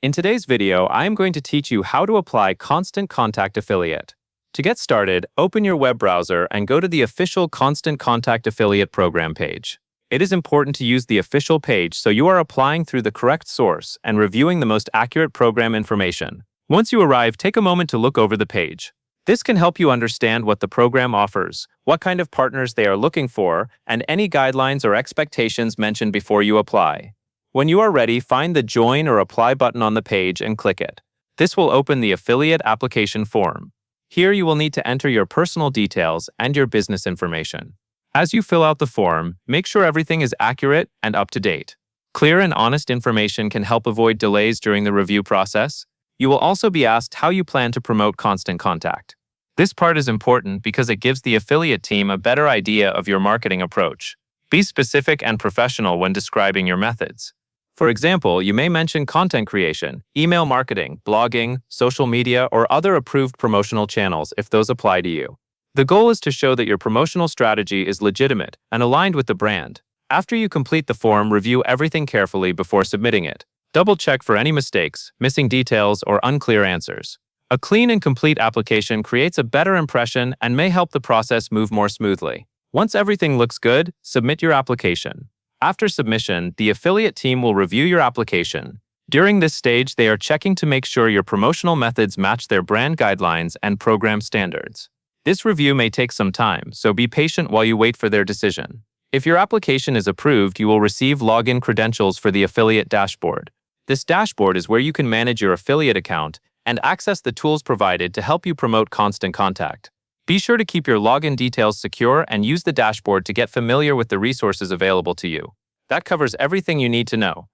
In today's video, I am going to teach you how to apply Constant Contact Affiliate. To get started, open your web browser and go to the official Constant Contact Affiliate program page. It is important to use the official page so you are applying through the correct source and reviewing the most accurate program information. Once you arrive, take a moment to look over the page. This can help you understand what the program offers, what kind of partners they are looking for, and any guidelines or expectations mentioned before you apply. When you are ready, find the Join or Apply button on the page and click it. This will open the affiliate application form. Here you will need to enter your personal details and your business information. As you fill out the form, make sure everything is accurate and up to date. Clear and honest information can help avoid delays during the review process. You will also be asked how you plan to promote Constant Contact. This part is important because it gives the affiliate team a better idea of your marketing approach. Be specific and professional when describing your methods. For example, you may mention content creation, email marketing, blogging, social media, or other approved promotional channels if those apply to you. The goal is to show that your promotional strategy is legitimate and aligned with the brand. After you complete the form, review everything carefully before submitting it. Double-check for any mistakes, missing details, or unclear answers. A clean and complete application creates a better impression and may help the process move more smoothly. Once everything looks good, submit your application. After submission, the affiliate team will review your application. During this stage, they are checking to make sure your promotional methods match their brand guidelines and program standards. This review may take some time, so be patient while you wait for their decision. If your application is approved, you will receive login credentials for the affiliate dashboard. This dashboard is where you can manage your affiliate account and access the tools provided to help you promote Constant Contact. Be sure to keep your login details secure and use the dashboard to get familiar with the resources available to you. That covers everything you need to know.